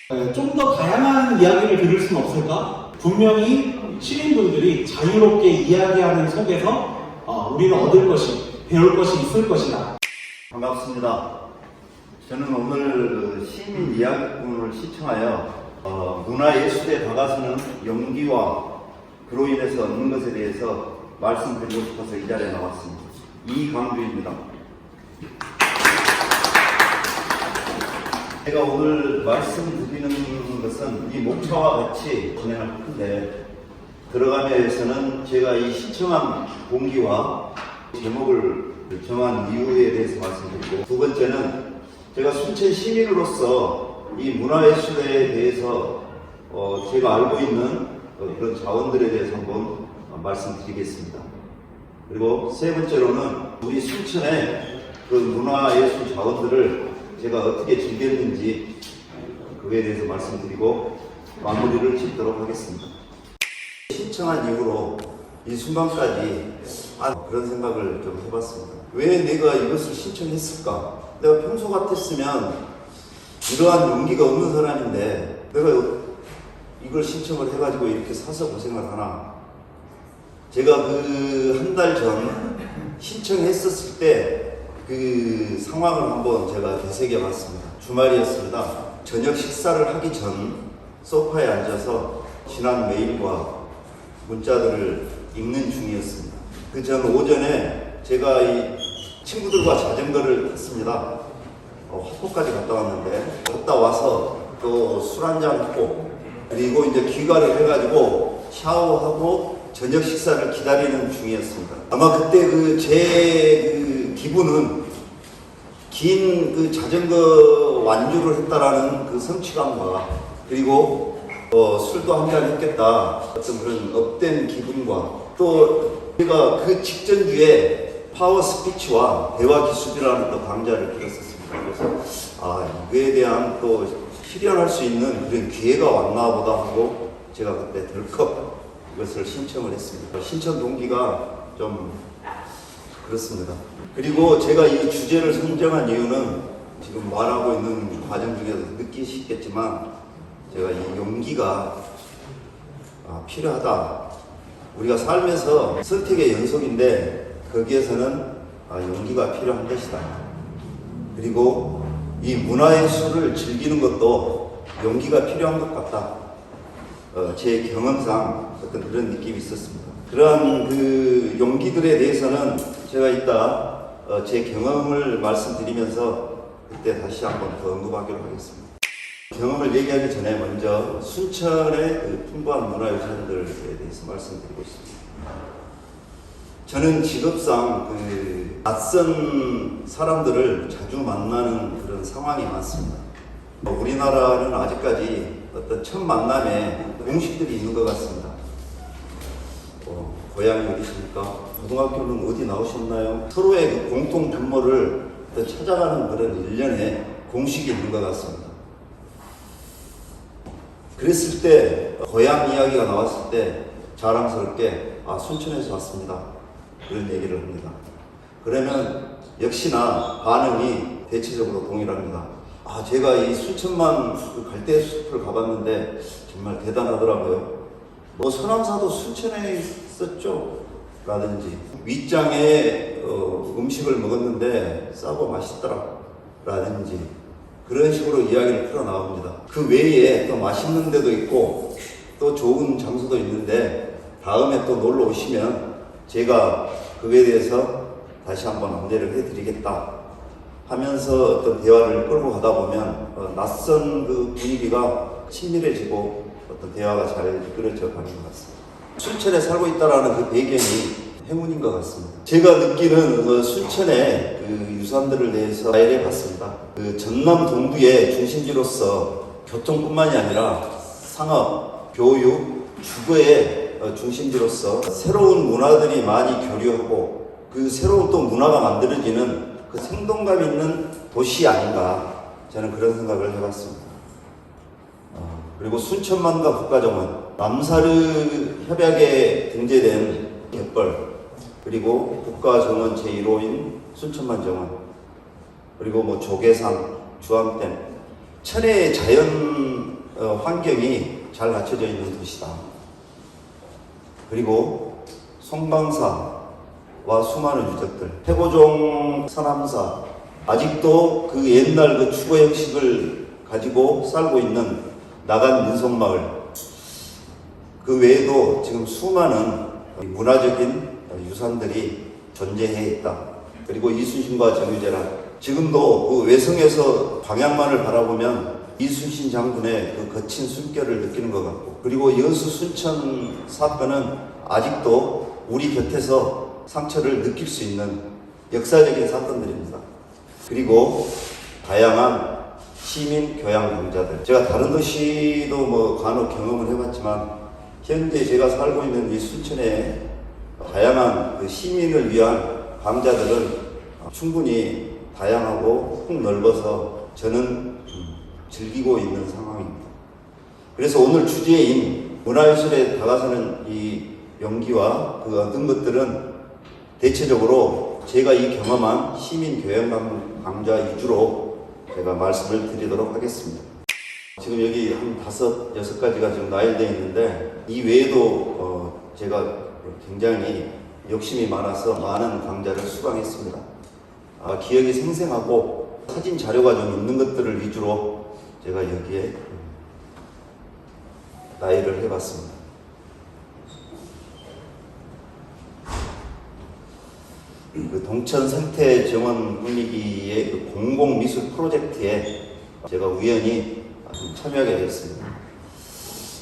좀 더 다양한 이야기를 들을 수는 없을까? 분명히 시민분들이 자유롭게 이야기하는 속에서 우리는 얻을 것이, 배울 것이 있을 것이다. 반갑습니다. 저는 오늘 시민 이야기꾼을 시청하여 문화예술에 다가서는 용기와 그로 인해서 얻는 것에 대해서 말씀드리고 싶어서 이 자리에 나왔습니다. 이광주입니다. 제가 오늘 말씀드리는 것은 이 목차와 같이 진행할 텐데, 들어가기 위해서는 제가 이 신청한 동기와 제목을 정한 이유에 대해서 말씀드리고, 두 번째는 제가 순천 시민으로서 이 문화예술에 대해서 제가 알고 있는 그런 자원들에 대해서 한번 말씀드리겠습니다. 그리고 세 번째로는 우리 순천의 그 문화예술 자원들을 제가 어떻게 즐겼는지 그거에 대해서 말씀드리고 마무리를 짓도록 하겠습니다. 신청한 이후로 이 순간까지 그런 생각을 좀 해봤습니다. 왜 내가 이것을 신청했을까? 내가 평소 같았으면 이러한 용기가 없는 사람인데 내가 이걸 신청을 해가지고 이렇게 사서 고생을 하나? 제가 그 한 달 전 신청했었을 때 그 상황을 한번 제가 되새겨 봤습니다. 주말이었습니다. 저녁 식사를 하기 전 소파에 앉아서 지난 메일과 문자들을 읽는 중이었습니다. 그 전 오전에 제가 이 친구들과 자전거를 탔습니다. 화포까지 갔다 왔는데, 갔다 와서 또 술 한잔 하고, 그리고 이제 귀가를 해가지고 샤워하고 저녁 식사를 기다리는 중이었습니다. 아마 그때 제 기분은 긴 그 자전거 완주를 했다라는 그 성취감과, 그리고 술도 한잔 했겠다, 어떤 그런 업된 기분과, 또 제가 그 직전주에 파워 스피치와 대화 기술이라는 또 강좌를 들었었습니다. 그래서 이거에 대한 또 실현할 수 있는 그런 기회가 왔나 보다 하고 제가 그때 덜컥 이것을 신청을 했습니다. 신청 동기가 좀 그렇습니다. 그리고 제가 이 주제를 선정한 이유는 지금 말하고 있는 과정 중에서 느끼시겠지만, 제가 이 용기가 필요하다. 우리가 살면서 선택의 연속인데 거기에서는 용기가 필요한 것이다. 그리고 이 문화예술을 즐기는 것도 용기가 필요한 것 같다. 제 경험상 어떤 그런 느낌이 있었습니다. 그러한 그 용기들에 대해서는 제가 이따 제 경험을 말씀드리면서 그때 다시 한번 더 언급하기로 하겠습니다. 경험을 얘기하기 전에 먼저 순천의 그 풍부한 문화유산들에 대해서 말씀드리고 싶습니다. 저는 직업상 그 낯선 사람들을 자주 만나는 그런 상황이 많습니다. 우리나라는 아직까지 어떤 첫 만남에 공식들이 있는 것 같습니다. 고향이 어디십니까? 고등학교는 어디 나오셨나요? 서로의 그 공통 분모를 찾아가는 그런 일련의 공식이 있는 것 같습니다. 그랬을 때 고향 이야기가 나왔을 때 자랑스럽게 순천에서 왔습니다, 그런 얘기를 합니다. 그러면 역시나 반응이 대체적으로 동일합니다. 제가 이 순천만 갈대숲을 가봤는데 정말 대단하더라고요. 서남사도 순천에 있었죠? 라든지, 윗장에 음식을 먹었는데 싸고 맛있더라 라든지, 그런 식으로 이야기를 풀어나옵니다. 그 외에 또 맛있는 데도 있고 또 좋은 장소도 있는데 다음에 또 놀러 오시면 제가 그거에 대해서 다시 한번 안내를 해드리겠다 하면서 어떤 대화를 끌고 가다 보면 낯선 그 분위기가 친밀해지고 어떤 대화가 잘 이끌어져 가는 것 같습니다. 순천에 살고 있다라는 그 배경이 행운인 것 같습니다. 제가 느끼는 순천의 그 유산들을 대해서 파일해 봤습니다. 그 전남 동부의 중심지로서 교통뿐만이 아니라 상업, 교육, 주거의 중심지로서 새로운 문화들이 많이 교류하고 그 새로운 또 문화가 만들어지는 그 생동감 있는 도시 아닌가, 저는 그런 생각을 해봤습니다. 그리고 순천만가 국가정원, 남사르 협약에 등재된 갯벌, 그리고 국가정원 제1호인 순천만정원, 그리고 조계산, 주암댐, 천혜의 자연 환경이 잘 갖춰져 있는 도시다. 그리고 송방사와 수많은 유적들, 태고종 서남사, 아직도 그 옛날 그 주거 형식을 가지고 살고 있는 나간 민속마을, 그 외에도 지금 수많은 문화적인 유산들이 존재해 있다. 그리고 이순신과 정유재란, 지금도 그 외성에서 방향만을 바라보면 이순신 장군의 그 거친 숨결을 느끼는 것 같고, 그리고 여수 순천 사건은 아직도 우리 곁에서 상처를 느낄 수 있는 역사적인 사건들입니다. 그리고 다양한 시민 교양 강좌들, 제가 다른 도시도 뭐 간혹 경험을 해봤지만 현재 제가 살고 있는 이 순천에 다양한 그 시민을 위한 강좌들은 충분히 다양하고 폭넓어서 저는 즐기고 있는 상황입니다. 그래서 오늘 주제인 문화예술에 다가서는 이 용기와 그 얻은 것들은 대체적으로 제가 이 경험한 시민 교양 강좌 위주로 제가 말씀을 드리도록 하겠습니다. 지금 여기 한 5, 6가지가 지금 나열되어 있는데, 이 외에도 제가 굉장히 욕심이 많아서 많은 강좌를 수강했습니다. 기억이 생생하고 사진 자료가 좀 있는 것들을 위주로 제가 여기에 나열을 해봤습니다. 그 동천 생태 정원 분위기의 그 공공미술 프로젝트에 제가 우연히 참여하게 되었습니다.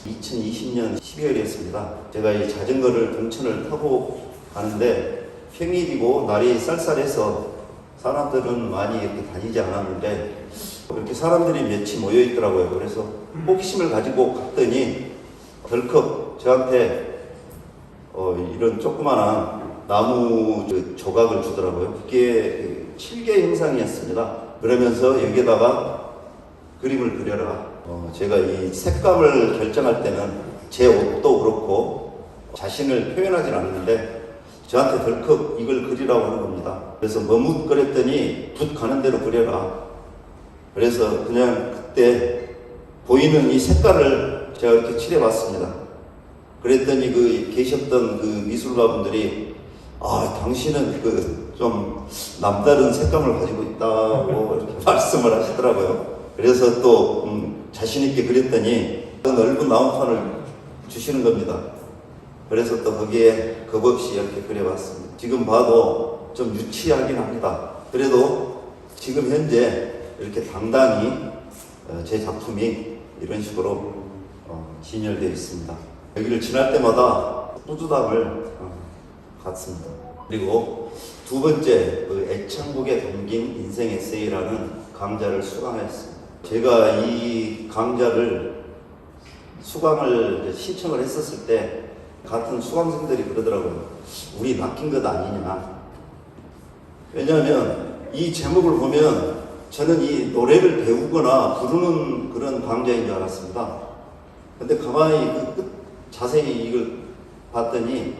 2020년 12월이었습니다. 제가 이 자전거를 동천을 타고 가는데 평일이고 날이 쌀쌀해서 사람들은 많이 이렇게 다니지 않았는데 이렇게 사람들이 몇이 모여 있더라고요. 그래서 호기심을 가지고 갔더니 덜컥 저한테 이런 조그마한 나무 조각을 주더라고요. 그게 칠개 형상이었습니다. 그러면서 여기에다가 그림을 그려라. 제가 이 색감을 결정할 때는 제 옷도 그렇고 자신을 표현하진 않는데 저한테 덜컥 이걸 그리라고 하는 겁니다. 그래서 머뭇거렸더니 붓 가는 대로 그려라. 그래서 그냥 그때 보이는 이 색깔을 제가 이렇게 칠해봤습니다. 그랬더니 그 계셨던 그 미술가분들이 당신은 그 좀 남다른 색감을 가지고 있다고 이렇게 말씀을 하시더라고요. 그래서 또 자신있게 그렸더니 그 넓은 나무판을 주시는 겁니다. 그래서 또 거기에 겁없이 이렇게 그려봤습니다. 지금 봐도 좀 유치하긴 합니다. 그래도 지금 현재 이렇게 당당히 제 작품이 이런 식으로 진열되어 있습니다. 여기를 지날 때마다 뿌듯함을 갖습니다. 그리고 두 번째, 그 애창곡에 담긴 인생 에세이라는 강좌를 수강했습니다. 제가 이 강좌를 수강을 신청을 했었을 때 같은 수강생들이 그러더라고요. 우리 낚인 것 아니냐. 왜냐하면 이 제목을 보면 저는 이 노래를 배우거나 부르는 그런 강좌인 줄 알았습니다. 근데 가만히 자세히 이걸 봤더니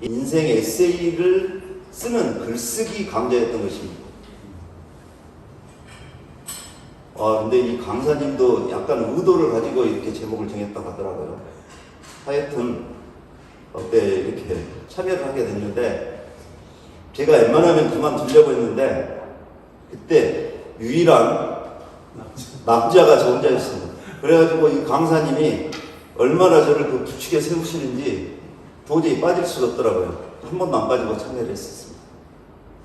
인생 에세이를 쓰는 글쓰기 강좌였던 것입니다. 근데 이 강사님도 약간 의도를 가지고 이렇게 제목을 정했다고 하더라고요. 하여튼 그때 이렇게 참여를 하게 됐는데 제가 웬만하면 그만두려고 했는데 그때 유일한 남자가 저 혼자였습니다. 그래가지고 이 강사님이 얼마나 저를 그 부축에 세우시는지 도저히 빠질 수가 없더라고요. 한 번도 안 빠지고 참여를 했었습니다.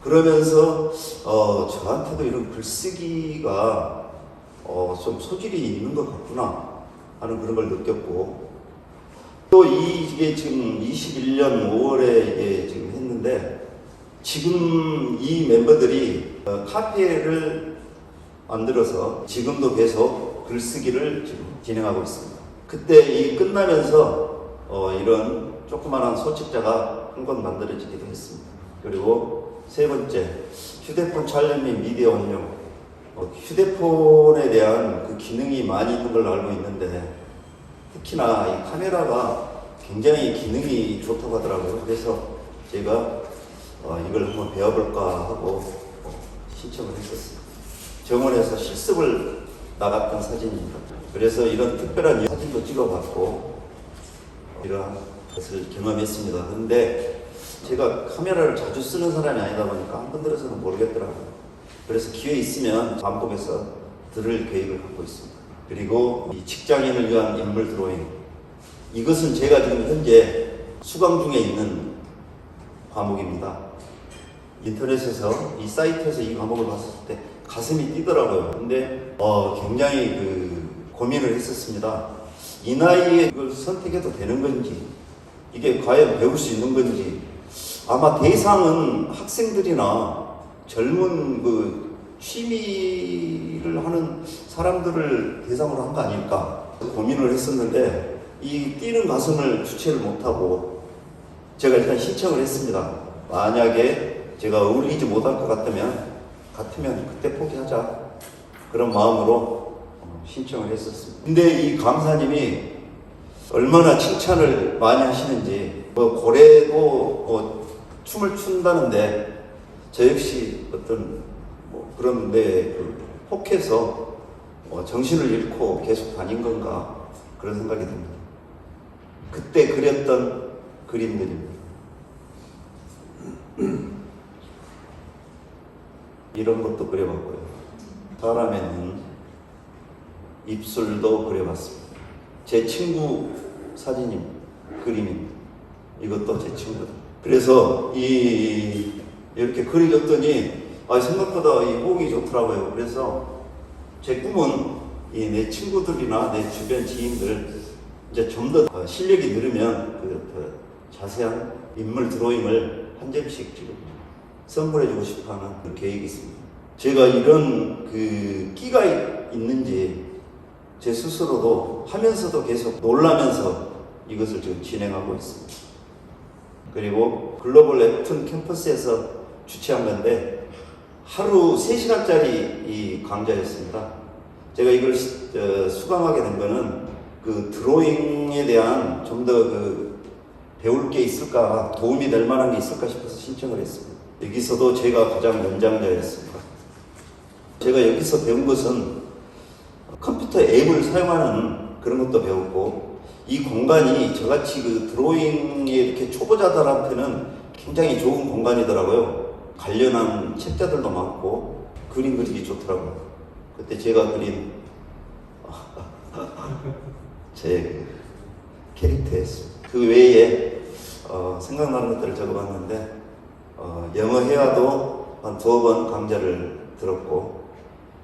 그러면서 저한테도 이런 글쓰기가 좀 소질이 있는 것 같구나 하는 그런 걸 느꼈고, 또 이게 지금 21년 5월에 이게 지금 했는데 지금 이 멤버들이 카페를 만들어서 지금도 계속 글쓰기를 지금 진행하고 있습니다. 그때 이 끝나면서 이런 조그마한 소책자가 한 권 만들어지기도 했습니다. 그리고 세 번째, 휴대폰 촬영 및 미디어 활용. 휴대폰에 대한 그 기능이 많이 있는 걸로 알고 있는데 특히나 이 카메라가 굉장히 기능이 좋다고 하더라고요. 그래서 제가 이걸 한번 배워볼까 하고 신청을 했었습니다. 정원에서 실습을 나갔던 사진입니다. 그래서 이런 특별한 사진도 찍어봤고 이러한 것을 경험했습니다. 근데 제가 카메라를 자주 쓰는 사람이 아니다 보니까 한 번 들어서는 모르겠더라고요. 그래서 기회 있으면 반복해서 들을 계획을 갖고 있습니다. 그리고 이 직장인을 위한 인물 드로잉, 이것은 제가 지금 현재 수강 중에 있는 과목입니다. 인터넷에서 이 사이트에서 이 과목을 봤을 때 가슴이 뛰더라고요. 근데 굉장히 고민을 했었습니다. 이 나이에 이걸 선택해도 되는 건지, 이게 과연 배울 수 있는 건지. 아마 대상은 학생들이나 젊은 취미를 하는 사람들을 대상으로 한 거 아닐까 고민을 했었는데, 이 뛰는 가슴을 주체를 못하고 제가 일단 신청을 했습니다. 만약에 제가 어울리지 못할 것 같으면 그때 포기하자, 그런 마음으로 신청을 했었습니다. 근데 이 강사님이 얼마나 칭찬을 많이 하시는지, 고래도 춤을 춘다는데 저 역시 어떤 그런데 혹해서 정신을 잃고 계속 다닌 건가, 그런 생각이 듭니다. 그때 그렸던 그림들입니다. 이런 것도 그려봤고요. 사람의 눈, 입술도 그려봤습니다. 제 친구 사진입니다. 그림입니다. 이것도 제 친구다. 그래서 이렇게 그리겼더니 생각보다 이 호응이 좋더라고요. 그래서 제 꿈은 내 친구들이나 내 주변 지인들 이제 좀 더 실력이 늘으면 더 자세한 인물 드로잉을 한 점씩 지금 선물해주고 싶어하는 계획이 있습니다. 제가 이런 끼가 있는지 제 스스로도 하면서도 계속 놀라면서 이것을 지금 진행하고 있습니다. 그리고 글로벌 웹툰 캠퍼스에서 주최한 건데 하루 3시간짜리 이 강좌였습니다. 제가 이걸 수강하게 된 거는 드로잉에 대한 좀 더 배울 게 있을까, 도움이 될 만한 게 있을까 싶어서 신청을 했습니다. 여기서도 제가 가장 연장자였습니다. 제가 여기서 배운 것은 컴퓨터 앱을 사용하는 그런 것도 배웠고, 이 공간이 저같이 드로잉에 이렇게 초보자들한테는 굉장히 좋은 공간이더라고요. 관련한 책자들도 많고 그림 그리기 좋더라고요. 그때 제가 그린 제 캐릭터였습니다. 그 외에 생각나는 것들을 적어봤는데 영어 회화도 한 2번 강좌를 들었고,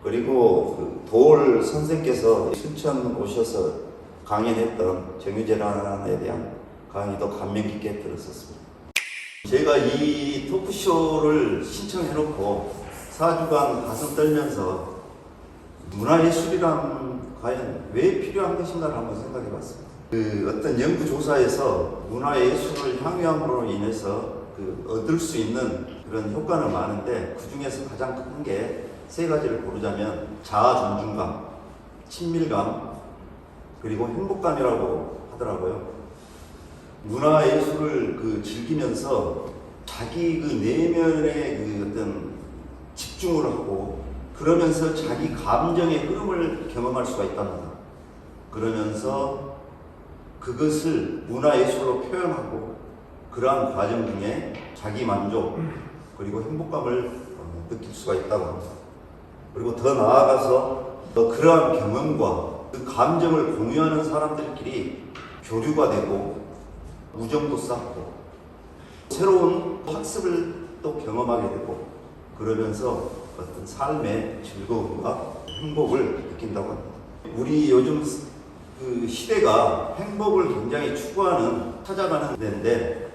그리고 도올 선생께서 순천 오셔서 강연했던 정유재란에 대한 강의도 감명 깊게 들었었습니다. 제가 이 토크쇼를 신청해놓고 4주간 가슴 떨면서 문화예술이란 과연 왜 필요한 것인가를 한번 생각해봤습니다. 어떤 연구조사에서 문화예술을 향유함으로 인해서 얻을 수 있는 그런 효과는 많은데, 그 중에서 가장 큰 게 3가지를 고르자면 자아 존중감, 친밀감, 그리고 행복감이라고 하더라고요. 문화예술을 즐기면서 자기 내면의 어떤 집중을 하고, 그러면서 자기 감정의 흐름을 경험할 수가 있답니다. 그러면서 그것을 문화예술로 표현하고, 그러한 과정 중에 자기 만족 그리고 행복감을 느낄 수가 있다고 합니다. 그리고 더 나아가서 그러한 경험과 그 감정을 공유하는 사람들끼리 교류가 되고 우정도 쌓고 새로운 학습을 또 경험하게 되고, 그러면서 어떤 삶의 즐거움과 행복을 느낀다고 합니다. 우리 요즘 시대가 행복을 굉장히 추구하는, 찾아가는 데인데,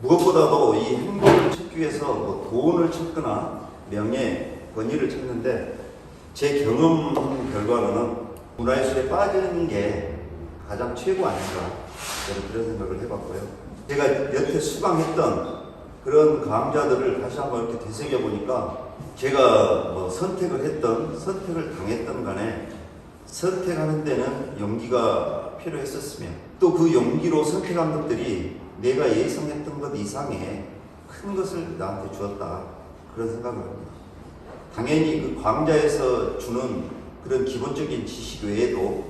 무엇보다도 이 행복을 찾기 위해서 돈을 찾거나 명예, 권위를 찾는데, 제 경험 결과로는 문화예술에 빠지는 게 가장 최고 아닌가, 저는 그런 생각을 해봤고요. 제가 여태 수강했던 그런 강좌들을 다시 한번 이렇게 되새겨 보니까, 제가 선택을 당했던 간에 선택하는 데는 용기가 필요했었으며, 또 그 용기로 선택한 것들이 내가 예상했던 것 이상의 큰 것을 나한테 주었다, 그런 생각을 합니다. 당연히 그 강좌에서 주는 그런 기본적인 지식 외에도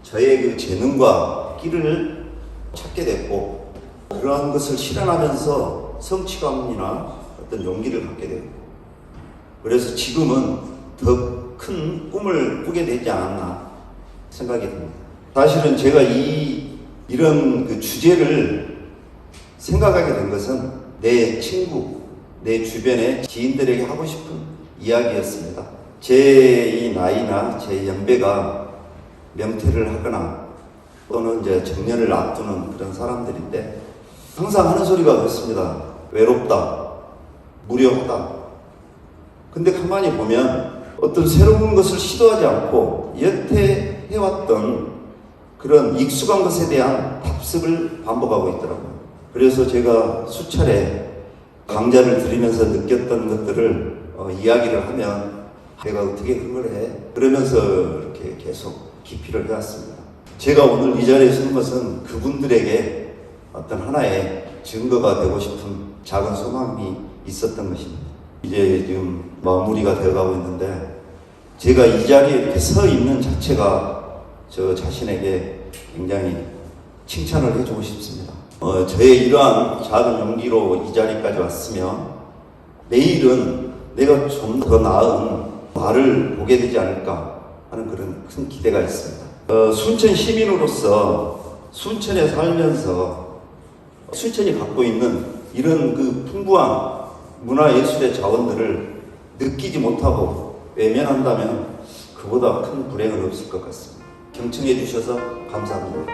저의 그 재능과 끼를 찾게 됐고, 그러한 것을 실현하면서 성취감이나 어떤 용기를 갖게 되고, 그래서 지금은 더 큰 꿈을 꾸게 되지 않았나 생각이 듭니다. 사실은 제가 이런 그 주제를 생각하게 된 것은 내 친구, 내 주변의 지인들에게 하고 싶은 이야기였습니다. 제 이 나이나 제 연배가 명퇴를 하거나 또는 이제 정년을 앞두는 그런 사람들인데 항상 하는 소리가 그렇습니다. 외롭다, 무료하다. 근데 가만히 보면 어떤 새로운 것을 시도하지 않고 여태 해왔던 그런 익숙한 것에 대한 답습을 반복하고 있더라고요. 그래서 제가 수차례 강좌를 들으면서 느꼈던 것들을 이야기를 하면 내가 어떻게 그걸 해? 그러면서 이렇게 계속 기피를 해왔습니다. 제가 오늘 이 자리에 서는 것은 그분들에게 어떤 하나의 증거가 되고 싶은 작은 소망이 있었던 것입니다. 이제 지금 마무리가 되어가고 있는데 제가 이 자리에 이렇게 서 있는 자체가 저 자신에게 굉장히 칭찬을 해주고 싶습니다. 저의 이러한 작은 용기로 이 자리까지 왔으면 내일은 내가 좀 더 나은 나를 보게 되지 않을까 하는 그런 큰 기대가 있습니다. 순천 시민으로서 순천에 살면서 순천이 갖고 있는 이런 그 풍부한 문화예술의 자원들을 느끼지 못하고 외면한다면 그보다 큰 불행은 없을 것 같습니다. 경청해 주셔서 감사합니다.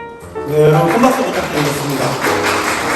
네, 여러분 큰 박수 부탁드리겠습니다.